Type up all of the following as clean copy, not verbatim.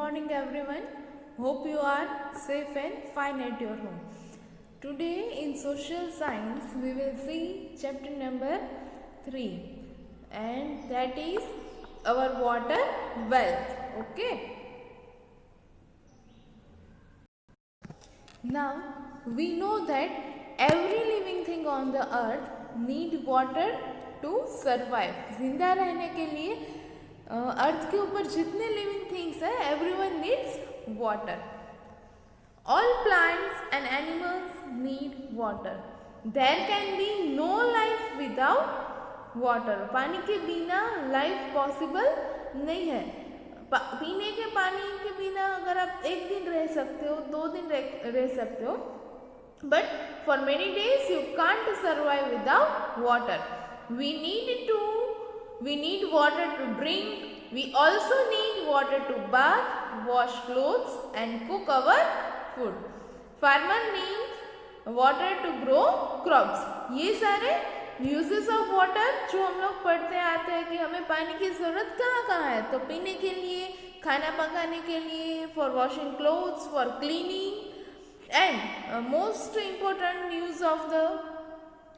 morning, everyone. Hope you are safe and fine at your home. Today, in social science, we will see chapter number 3, and that is our water wealth. Okay. Now, we know that every living thing on the earth need water to survive. जिंदा रहने के लिए अर्थ के ऊपर जितने living things है, everyone needs water. All plants and animals need water. There can be no life without water. पानी के बिना लाइफ पॉसिबल नहीं है. पीने के पानी के बिना अगर आप एक दिन रह सकते हो, 2 दिन रह सकते हो, but for many days you can't survive without water. We need water to drink. We also need water to bath, wash clothes and cook our food. Farmer needs water to grow crops. ये सारे uses of water जो हम लोग पढ़ते आते हैं कि हमें पानी की ज़रूरत कहाँ है. तो पीने के लिए, खाना पकाने के लिए, for washing clothes, for cleaning, and most important use of the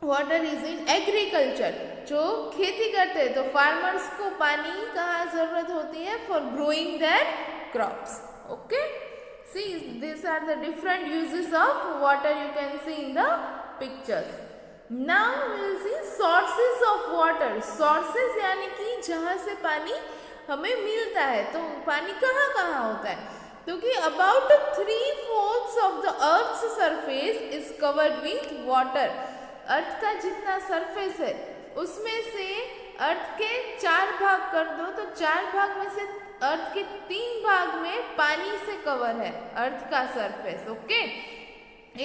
water is in agriculture. जो खेती करते हैं तो फार्मर्स को पानी कहाँ ज़रूरत होती है? For growing their crops. Okay, see this are the different uses of water. You can see in the pictures. Now we will see sources of water. Sources यानी कि जहाँ से पानी हमें मिलता है. तो पानी कहाँ कहाँ होता है? क्योंकि about 3/4 of the earth's surface is covered with water. Earth का जितना सरफेस है उसमें से अर्थ के 4 भाग कर दो तो 4 भाग में से अर्थ के 3 भाग में पानी से कवर है अर्थ का surface. Okay,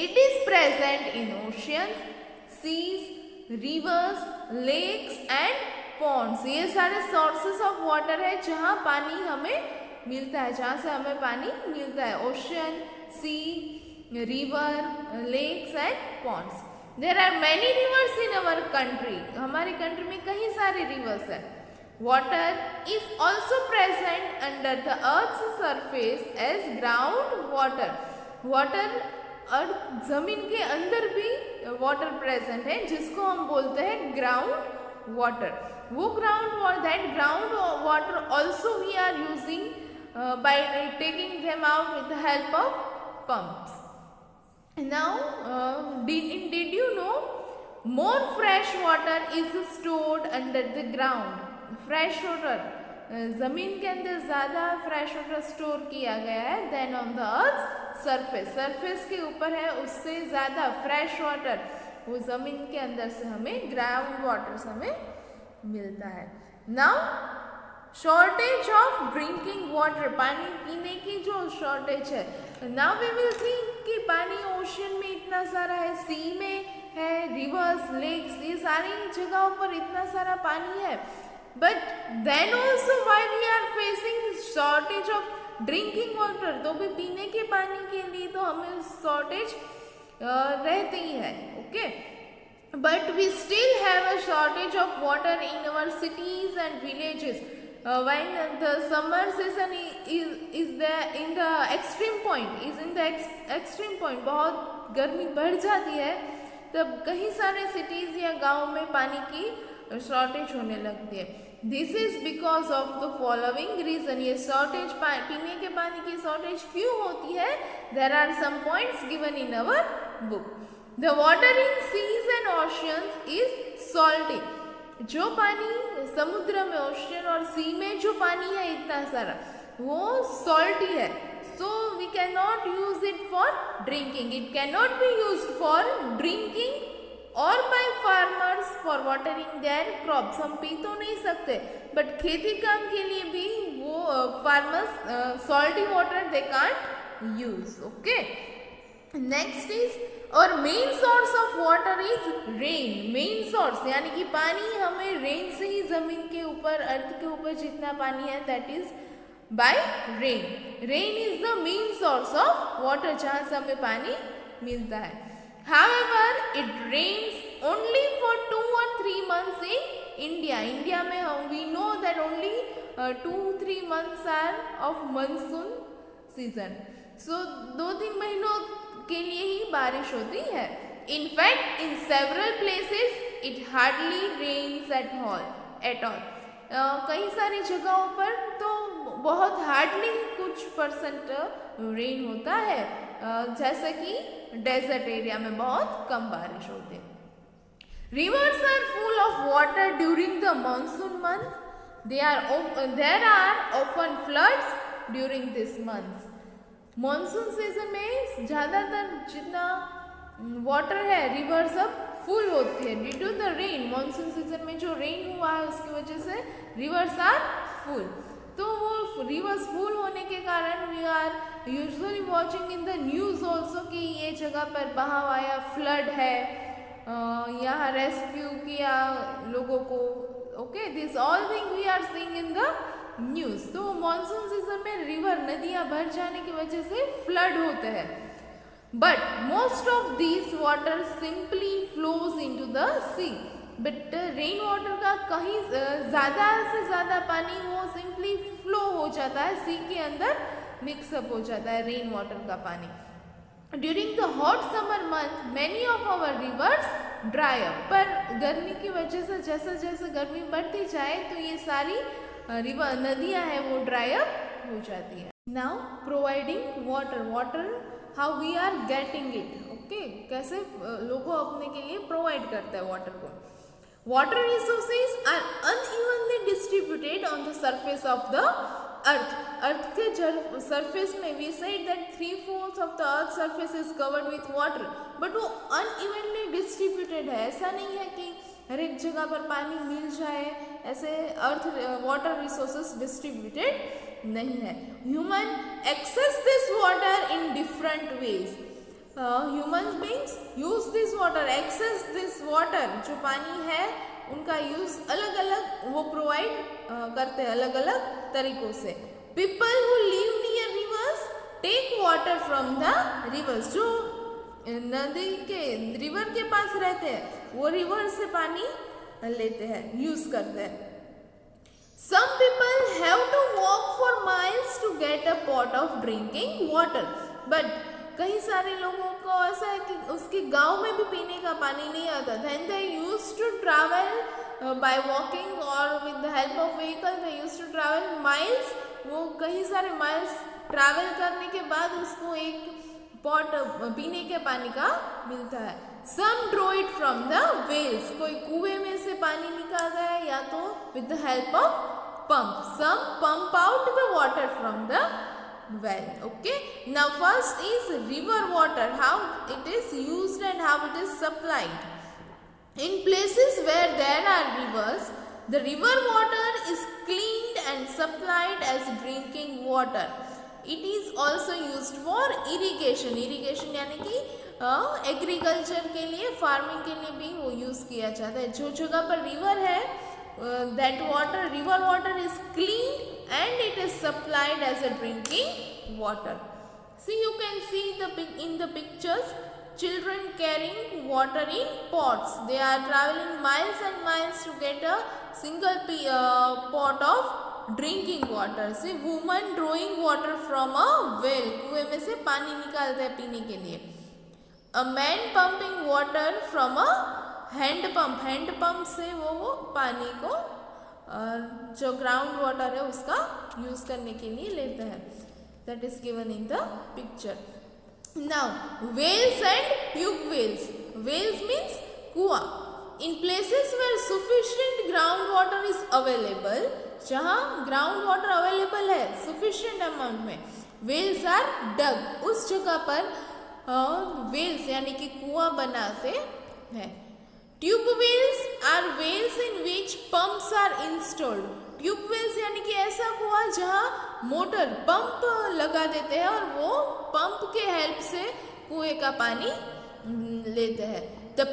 it is present in oceans, seas, rivers, lakes and ponds. ये सारे सोर्सेस ऑफ वाटर है जहाँ पानी हमें मिलता है, जहाँ से हमें पानी मिलता है. Ocean, sea, river, lakes and ponds. There are many rivers in our country. हमारी कंट्री में कई सारे रिवर्स हैं. Water is also present under the earth's surface as ground water. Water अर्थ जमीन के अंदर भी वाटर प्रेजेंट है जिसको हम बोलते हैं ग्राउंड वाटर. वो ground water also we are using by taking them out with the help of pumps. Now, did you know more fresh water is stored under the ground? Fresh water ज़मीन के अंदर ज़्यादा fresh water store किया गया है then on the earth surface. Surface के ऊपर है उससे ज़्यादा फ्रेश वाटर वो ज़मीन के अंदर से हमें ग्राउंड वाटर से हमें मिलता है. Now shortage of drinking water. पानी पीने की जो शॉर्टेज है. नाउ वी विल थिंक कि पानी ओशन में इतना सारा है, सी में है, रिवर्स, लेक्स, ये सारी जगहों पर इतना सारा पानी है. But then also why we are facing shortage of drinking water. तो भी पीने के पानी के लिए तो हमें शॉर्टेज रहती ही है. Okay, but we still have a shortage of water in our cities and villages. When the summer season is in the extreme point, बहुत गर्मी बढ़ जाती है, तब कई सारे सिटीज़ या गाँव में पानी की शॉर्टेज होने लगती है. This is because of the following reason. ये शॉर्टेज पीने के पानी की शॉर्टेज क्यों होती है? There are some points given in our book. The water in seas and oceans is salty. जो पानी समुद्र में, ओशियन और सी में जो पानी है इतना सारा, वो सॉल्टी है. So we cannot use it for drinking. It cannot be use for drinking और by farmers for watering their crops. हम पी तो नहीं सकते, बट खेती काम के लिए भी वो farmers salty water they can't use. Okay, next is और main source of water is rain. Main source यानी कि पानी हमें रेन से ही जमीन के ऊपर, अर्थ के ऊपर जितना पानी है that is by rain. Rain is the main source of water जहाँ से हमें पानी मिलता है. However it rains only for 2 or 3 months in India. India में we know that only 2-3 months are of monsoon season. So 2-3 महीनों के लिए ही बारिश होती है। In fact in several places it hardly rains at all. कई सारी जगहों पर तो बहुत हार्डली कुछ परसेंट रेन होता है, जैसे कि डेजर्ट एरिया में बहुत कम बारिश होती है। Rivers are full of water during the monsoon months. There are often floods during this months. Monsoon season में ज़्यादातर जितना वाटर है रिवर सब फुल होती है due to the rain. Monsoon season में जो रेन हुआ है उसकी वजह से रिवर्स आर फुल। तो वो रिवर्स फुल होने के कारण we are usually watching in the news also कि ये जगह पर बहाव आया, फ्लड है, यहाँ रेस्क्यू किया लोगों को। Okay, this all thing we are seeing in the news. तो मानसून सीजन में रिवर नदियाँ भर जाने की वजह से फ्लड होते हैं। But most of this water simply flows into the sea. But rain water का कहीं ज़्यादा से ज़्यादा पानी वो सिंपली फ्लो हो जाता है, सी के अंदर मिक्सअप हो जाता है रेन वाटर का पानी। During the hot summer month many of our rivers dry up. पर गर्मी की वजह से जैसे जैसे गर्मी बढ़ती जाए तो ये सारी रिवर नदियाँ हैं वो ड्राई अप हो जाती है। Now providing water how we are getting it. Okay, कैसे लोगों अपने के लिए प्रोवाइड करते हैं वाटर को। Water resources are unevenly distributed on the surface of the earth के सरफेस में we said that 3/4 of the earth surface is covered with water, but वो अनइवनली डिस्ट्रीब्यूटेड है। ऐसा नहीं है कि हर एक जगह पर पानी मिल जाए, ऐसे अर्थ वाटर रिसोर्सेज डिस्ट्रीब्यूटेड नहीं है। Human access this water in different ways. Human beings use this water, access this water, जो पानी है उनका यूज अलग अलग वो प्रोवाइड करते हैं अलग अलग तरीकों से। People who live near rivers take water from the rivers. जो नदी के रिवर के पास रहते हैं वो रिवर से पानी लेते हैं, यूज करते हैं। Some people have to walk for miles to get a pot of drinking water, but कई सारे लोगों को ऐसा है कि उसके गांव में भी पीने का पानी नहीं आता। Then they used to travel by walking or with the help of vehicle they used to travel miles। वो कई सारे माइल्स ट्रैवल करने के बाद उसको एक पॉट पीने के पानी का मिलता है। Some draw it from the wells, कोई कुएं में से पानी निकालता है या तो with the help of pump। Some pump out the water from the well। Okay, now first is river water, how it is used and how it is supplied। In places where there are rivers, the river water is cleaned and supplied as drinking water। It is also used for irrigation। irrigation यानी कि agriculture के लिए, farming के लिए भी वो use किया जाता है। जो जगह पर रिवर है that water, river water is cleaned and it is supplied as a drinking water। See, you can see in the pictures children carrying water in pots। They are traveling miles and miles to get a single pot of drinking water। See, woman drawing water from a well, कुएं में से पानी निकालते हैं पीने के लिए। A man pumping water from a hand pump से वो पानी को जो ग्राउंड वाटर है उसका यूज करने के लिए लेते हैं। That is given in the picture. Now wells and tube wells. Wells means कुआं। In places where sufficient ground water is available, जहाँ ग्राउंड वाटर अवेलेबल है सफिशिएंट अमाउंट में, वेल्स आर डग। उस जगह पर वेल्स यानी कि कुआं बनाते हैं। Tube wells are wells in which pumps are installed. Tube wells यानी कि ऐसा कुआं जहाँ मोटर पंप लगा देते हैं और वो पंप के हेल्प से कुएं का पानी लेते हैं। The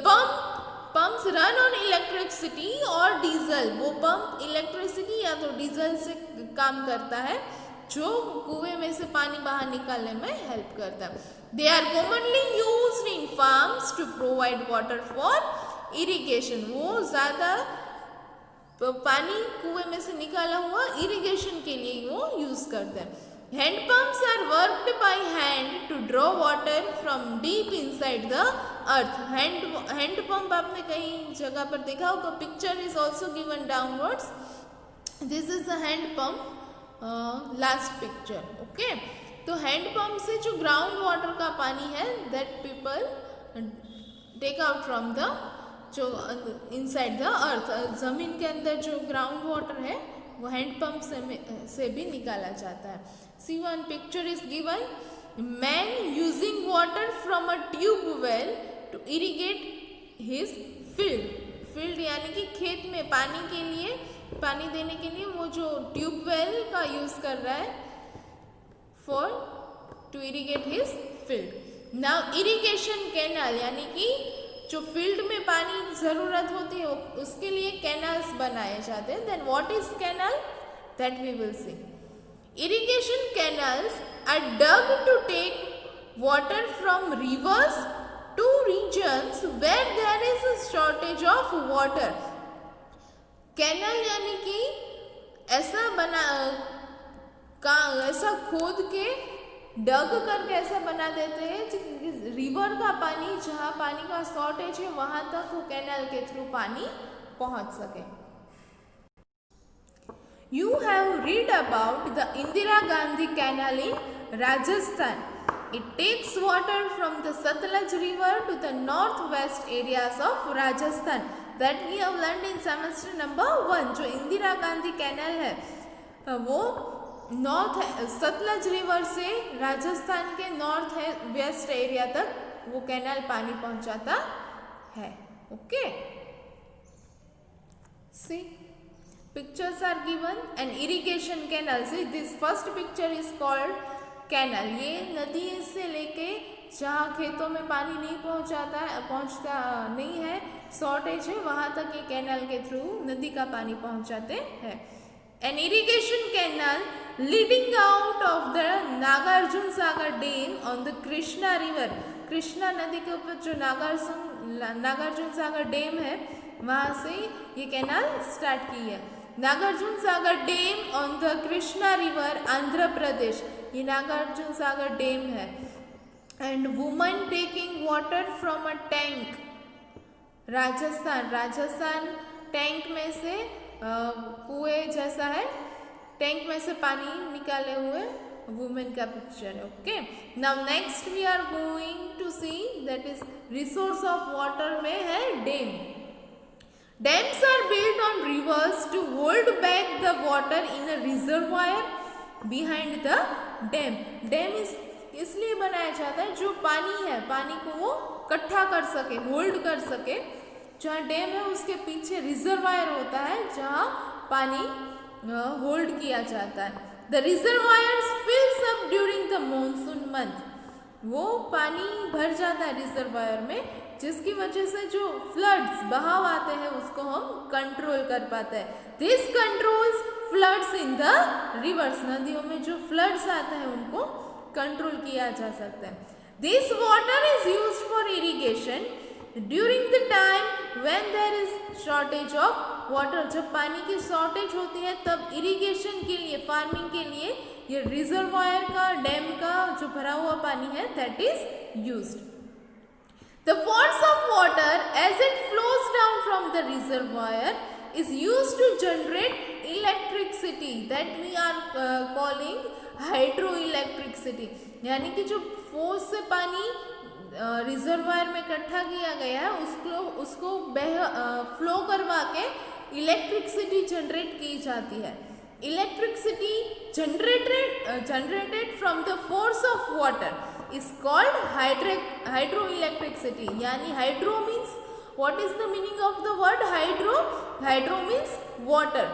pumps run on electricity और डीजल। वो पंप इलेक्ट्रिसिटी या तो डीजल से काम करता है, जो कुएं में से पानी बाहर निकालने में हेल्प करता है। They are commonly used in farms to provide water for irrigation. वो ज़्यादा पानी कुएं में से निकाला हुआ इरिगेशन के लिए वो यूज़ करते हैं। Hand pumps are worked by hand to draw water from deep inside the earth. Hand pump आपने कहीं जगह पर देखा होगा. Picture is also given downwards. This is a hand pump. Last picture. Okay. तो हैंड पंप से जो ground water का पानी है that people take out from the जो इनसाइड द अर्थ. जमीन के अंदर जो ग्राउंड वाटर है वो हैंड पंप से भी निकाला जाता है. See one picture is given. Man using water from a tube well to irrigate his field. Field यानी कि खेत में पानी के लिए, पानी देने के लिए वो जो ट्यूब वेल का यूज कर रहा है for to irrigate his field. Now irrigation canal यानी कि जो फील्ड में पानी ज़रूरत होती है उसके लिए कैनाल्स बनाए जाते हैं. Then what is canal that we will see. Irrigation canals are dug to take water from rivers to regions where there is a shortage of water. Canal यानी कि ऐसा खोद के डग करके ऐसा बना देते हैं रिवर का पानी, जहाँ पानी का शॉर्टेज है वहां तक वो कैनाल के थ्रू पानी पहुंच सके. You have read about the Indira Gandhi Canal in Rajasthan. It takes water from the Satluj River to the northwest areas of Rajasthan. That we have learned in semester number 1. जो Indira Gandhi canal है वो Sutlej river से राजस्थान के north है waste area तक वो canal पानी पहुंचाता है. Okay. See pictures are given. An irrigation canal. See this first picture is called canal. ये नदी से लेके जहाँ खेतों में पानी नहीं पहुँचता नहीं है, शॉर्टेज है, वहाँ तक ये कैनाल के थ्रू नदी का पानी पहुँचाते हैं. An irrigation canal leading out of the Nagarjun Sagar Dam on the Krishna River. Krishna नदी के ऊपर जो नागार्जुन सागर डैम है वहाँ से ये कैनाल स्टार्ट की है. Nagarjuna Sagar dam on the Krishna river Andhra Pradesh. ये नागार्जुन सागर डैम है. And woman taking water from a tank. Rajasthan tank में से कुएं जैसा है, टैंक में से पानी निकाले हुए वुमेन का पिक्चर है. Okay. Now next we are going to see that is resource of water में है dam. Dams are built on rivers to hold back the water in a reservoir behind the dam. Dam इसलिए बनाया जाता है जो पानी है, पानी को वो इकट्ठा कर सके, होल्ड कर सके. जहाँ डैम है उसके पीछे रिजर्वायर होता है जहाँ पानी होल्ड किया जाता है. The reservoirs fills up during the monsoon month. वो पानी भर जाता है रिजर्वायर में, जिसकी वजह से जो फ्लड्स बहाव आते हैं उसको हम कंट्रोल कर पाते हैं. This controls floods in the reverse. नदियों में जो फ्लड्स आते हैं उनको कंट्रोल किया जा सकता है. This water is used for irrigation during the time when there is shortage of water. जब पानी की शॉर्टेज होती है तब इरिगेशन के लिए, फार्मिंग के लिए ये रिजर्वायर का, डैम का जो भरा हुआ पानी है that is used. The force of water as it flows down from the reservoir is used to generate electricity that we are calling hydroelectricity. यानी कि जो फोर्स से पानी रिजर्वायर में इकट्ठा किया गया है उसको फ्लो करवा के इलेक्ट्रिसिटी जनरेट की जाती है. Electricity generated from the force of water is called hydroelectricity. यानी hydro means, what is the meaning of the word hydro? Hydro means water.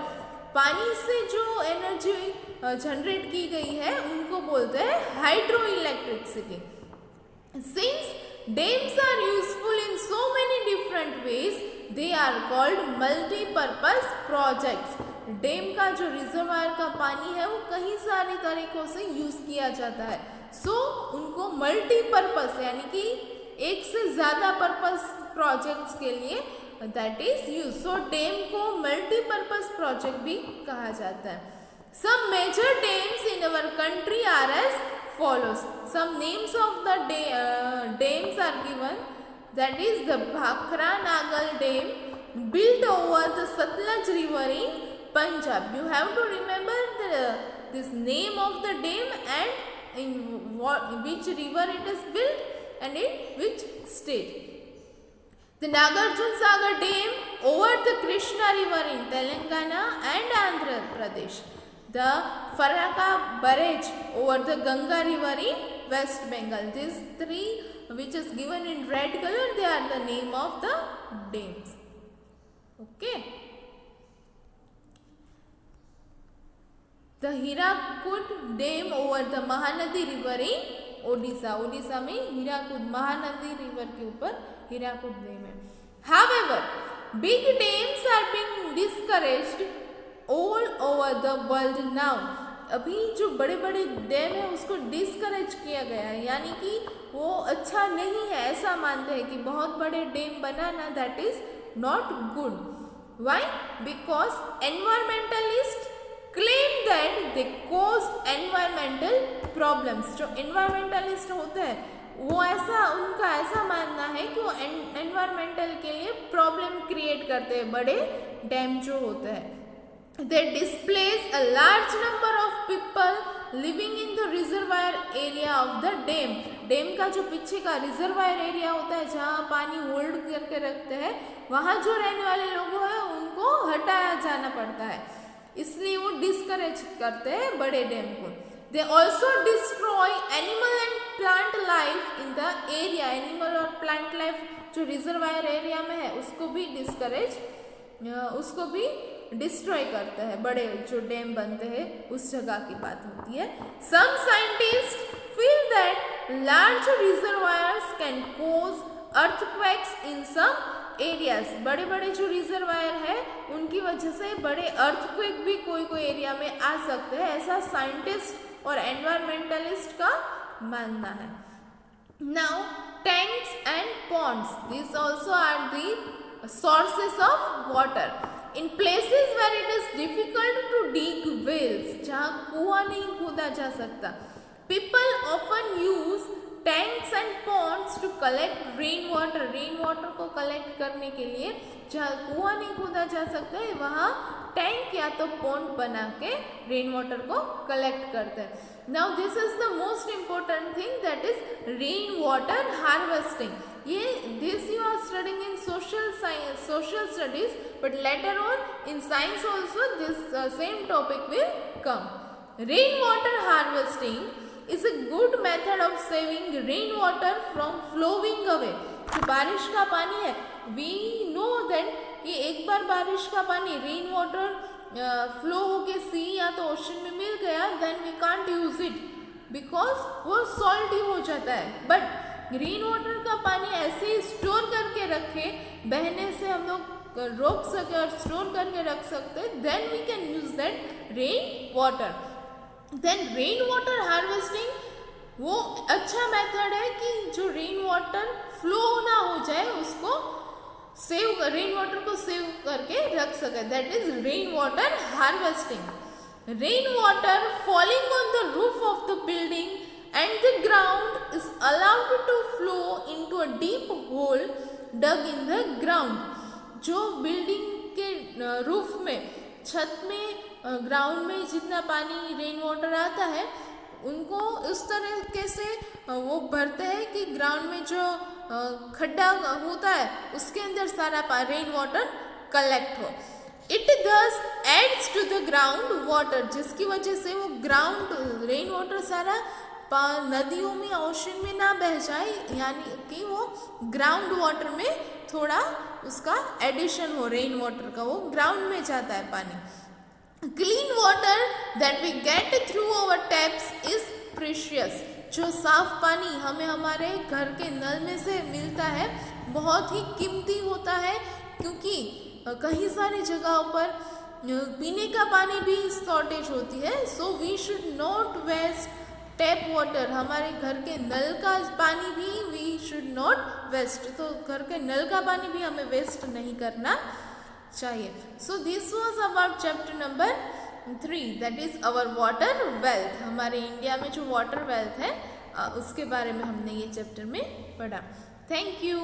पानी से जो एनर्जी जनरेट की गई है उनको बोलते हैं hydroelectricity. Since dams are useful in so many different ways, they are called multi-purpose projects. Dam का जो रिजर्वायर का पानी है वो कई सारे तरीकों से यूज किया जाता है. उनको मल्टीपर्पस यानी कि एक से ज़्यादा पर्पस प्रोजेक्ट्स के लिए दैट इज यूज. डैम को मल्टीपर्पस प्रोजेक्ट भी कहा जाता है. Some major dams in our country are as follows. Some names of the dams are given. That is the Bhakra Nagal Dam, built over the Satluj River in Punjab. You have to remember this name of the dam and in which river it is built and in which state. The Nagarjun Sagar Dam over the Krishna River in Telangana and Andhra Pradesh. The Faraka Barrage over the Ganga River in West Bengal. These three, which is given in red color, they are the name of the dams. Okay. The Hirakud Dam over the Mahanadi River in Odisha. Odisha में Hirakud Mahanadi river के ऊपर Hirakud dam है. However, big dams are being discouraged all over the world now. अभी जो बड़े बड़े dam है उसको डिस्करेज किया गया है, यानी कि वो अच्छा नहीं है, ऐसा मानते हैं कि बहुत बड़े dam banana that is not good. Why? Because environmentalists claim that they cause environmental problems. जो environmentalist होते हैं वो उनका ऐसा मानना है कि वो एनवायरमेंटल के लिए प्रॉब्लम क्रिएट करते हैं बड़े डैम जो होते हैं. They displace a large number of people living in the reservoir area of the dam. Dam का जो पीछे का रिजर्वायर एरिया होता है जहाँ पानी होल्ड करके रखते हैं, वहाँ जो रहने वाले लोग हैं उनको हटाया जाना पड़ता है, इसलिए वो डिस्करेज करते हैं बड़े डैम को. They also destroy animal and plant life in the area. Animal और प्लांट लाइफ जो रिजर्वायर एरिया में है उसको भी डिस्ट्रॉय करते हैं. बड़े जो डैम बनते हैं उस जगह की बात होती है. Some scientists feel that large reservoirs can cause earthquakes in some areas. बड़े बड़े जो रिजर्वायर है उनकी वजह से बड़े अर्थक्वेक भी कोई एरिया में आ सकते हैं, ऐसा साइंटिस्ट और एनवायरमेंटलिस्ट का मानना है. Now tanks and ponds, these also are the sources of water. In places where it is difficult to dig wells, जहाँ कुआं नहीं खोदा जा सकता, people often use tanks and ponds to collect rain water. Rain water को collect करने के लिए जहाँ कुआं नहीं खोदा जा सकता है वहाँ टैंक या तो पॉन्ड बना के रेन वाटर को कलेक्ट करते हैं. Now this is the most important thing, that is rain water harvesting. ये this you are studying in social studies, but later on in science also this same topic will come. Rain water harvesting is a good method of saving rainwater from flowing away. जो बारिश का पानी है, we know that कि एक बार बारिश का पानी रेन वाटर फ्लो होके सी या तो ओशन में मिल गया, then we can't use it because वो सॉल्टी हो जाता है. बट रेन वाटर का पानी ऐसे ही स्टोर करके रखे, बहने से हम लोग रोक सके और स्टोर करके रख सकते, then we can use that rain water. Then rain water harvesting वो अच्छा मेथड है कि जो रेन वाटर फ्लो ना हो जाए उसको रेन वाटर को सेव करके रख सके, that is rain water harvesting. Rain water falling on the roof of the building and the ground is allowed to flow into a deep hole dug in the ground. जो building के roof में, छत में, ground में जितना पानी rain water आता है उनको इस तरीके से वो भरते हैं कि ग्राउंड में जो खड्डा होता है उसके अंदर सारा रेन वाटर कलेक्ट हो. It thus adds to the ground water, जिसकी वजह से वो ग्राउंड रेन वाटर सारा नदियों में, ओशन में ना बह जाए, यानी कि वो ग्राउंड वाटर में थोड़ा उसका एडिशन हो, रेन वाटर का वो ग्राउंड में जाता है पानी. Clean water that we get through our taps is precious. जो साफ पानी हमें हमारे घर के नल में से मिलता है बहुत ही कीमती होता है, क्योंकि कई सारी जगहों पर पीने का पानी भी शॉर्टेज होती है. So we should not waste tap water. हमारे घर के नल का पानी भी वी शुड नॉट वेस्ट, तो घर के नल का पानी भी हमें वेस्ट नहीं करना चाहिए. So this was about chapter number 3 that is our water wealth. हमारे इंडिया में जो वाटर वेल्थ है उसके बारे में हमने ये चैप्टर में पढ़ा। Thank you.